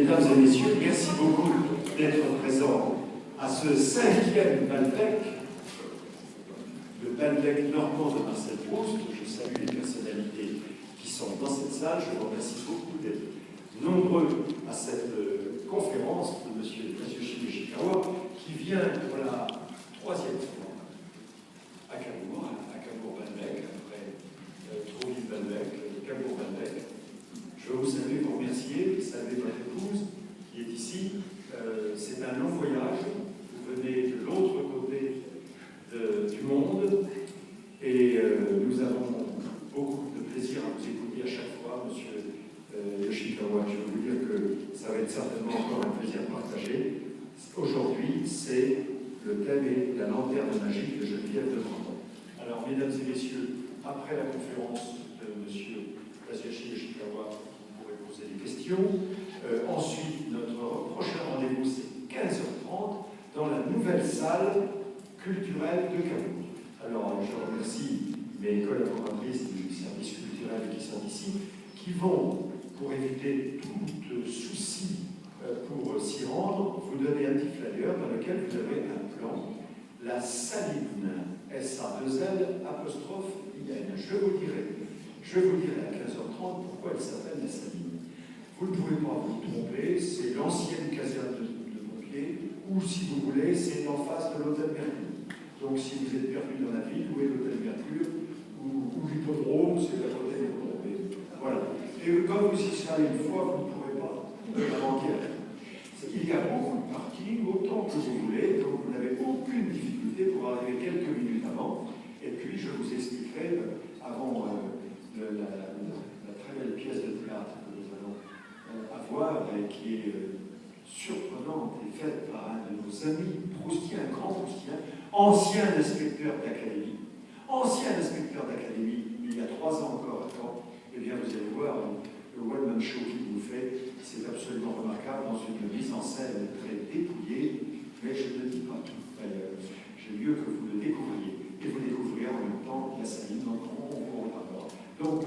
Mesdames et messieurs, merci beaucoup d'être présents à ce 5e Balbec, le Balbec normand de Marcel Proust. Je salue les personnalités qui sont dans cette salle. Je vous remercie beaucoup d'être nombreux à cette conférence de M. Kazuyoshi Yoshikawa, qui vient pour la 3e fois à Cabourg-Balbec, après Trouville-Balbec, Cabourg-Balbec. Je vous salue, vous remercier, saluer votre épouse qui est ici. C'est un long voyage. Vous venez de l'autre côté du monde et nous avons beaucoup de plaisir à vous écouter à chaque fois, Monsieur Yoshikawa. Je veux vous dire que ça va être certainement encore un plaisir partagé. Aujourd'hui, c'est le thème est la lanterne magique de Geneviève de Brabant. Alors, mesdames et messieurs, après la conférence de Monsieur Kazuyoshi Yoshikawa, poser des questions. Ensuite, notre prochain rendez-vous, c'est 15h30 dans la nouvelle salle culturelle de Cabourg. Alors, je remercie mes collaboratrices du service culturel qui sont ici, qui vont, pour éviter tout souci pour s'y rendre, vous donner un petit flyer dans lequel vous avez un plan, la Saline, S-A-2-L, apostrophe I-N. Je vous dirai à 15h30 pourquoi elle s'appelle la Saline. Vous ne pouvez pas vous tromper, c'est l'ancienne caserne de pompiers, ou si vous voulez, c'est en face de l'hôtel Mercure. Donc si vous êtes perdu dans la ville, où est l'hôtel Mercure, ou l'hippodrome, c'est à côté de l'hippodrome. Voilà. Et comme vous y serez une fois, vous ne pourrez pas manquer. Il y a beaucoup de parkings, autant que vous voulez, donc vous n'avez aucune difficulté pour arriver quelques minutes avant. Et puis je vous expliquerai, avant la très belle pièce de théâtre que nous allons avoir et qui est surprenante et faite par un de nos amis proustiens, un grand proustien, ancien inspecteur d'académie, il y a 3 ans encore à Caen. Eh bien, vous allez voir le one-man show qu'il vous fait, c'est absolument remarquable dans une mise en scène très dépouillée, mais je ne dis pas tout. J'ai mieux que vous le découvriez, et vous découvrirez en même temps la Saline, donc on vous reparlera. Donc,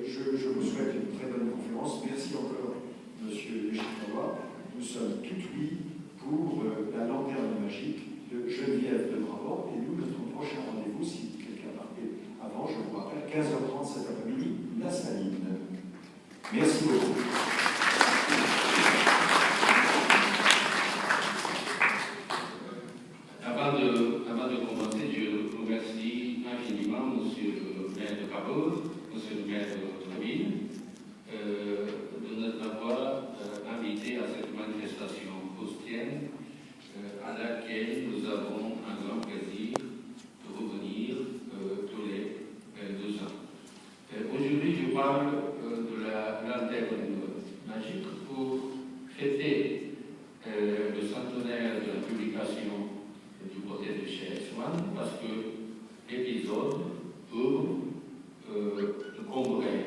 je vous souhaite une très bonne conférence. Merci encore, Monsieur Yoshikawa. Nous sommes tout oui pour la lanterne magique de Geneviève de Brabant. Et nous, notre prochain rendez-vous, si quelqu'un partait avant, je vous rappelle, 15h30 cet après-midi, la Saline. Merci beaucoup. Avant de commencer, je remercie infiniment Monsieur le maire de Cabourg, Monsieur le maire de Trouville, de nous avoir invités à cette manifestation proustienne à laquelle nous avons un grand plaisir de revenir tous les 2 ans. Aujourd'hui, je parle de la lanterne magique pour fêter le centenaire de la publication du côté de chez Swan, parce que l'épisode ouvre le congrès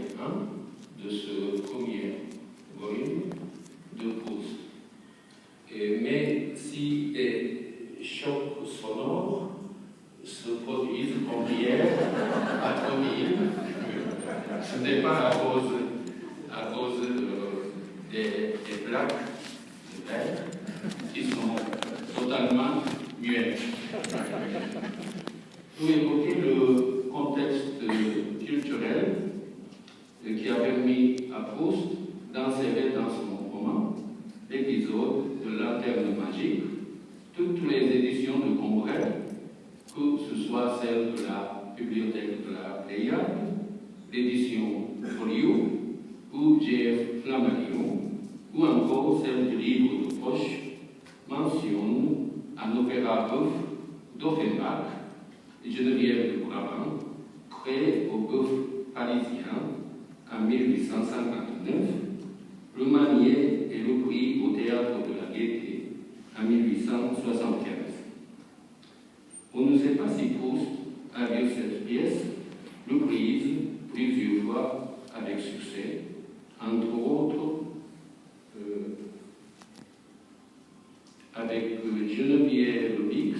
de ce premier volume de Proust. Mais si des chocs sonores se produisent comme hier à Trouville, ce n'est pas à cause des plaques de verre qui sont totalement muettes. Pour évoquer le contexte culturel qui a permis à Proust d'insérer dans son roman l'épisode de Lanterne magique, toutes les éditions de Congrès, que ce soit celle de la Bibliothèque de la Pléiade, l'édition Folio, ou G.F. Flammarion, ou encore celle du livre de poche, mentionne un opéra bœuf d'Offenbach, Geneviève de Brabant, créé au bœuf parisien en 1859, remanié et repris au théâtre de la Gaîté en 1875. On ne sait pas si Proust a vu cette pièce, reprise plusieurs fois avec succès, entre autres avec Geneviève Bix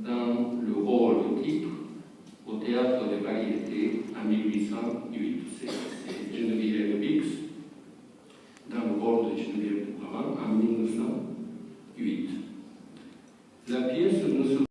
dans le rôle titre au théâtre des Variétés en 1808. C'est Geneviève Bix dans le rôle de appuyer sur nos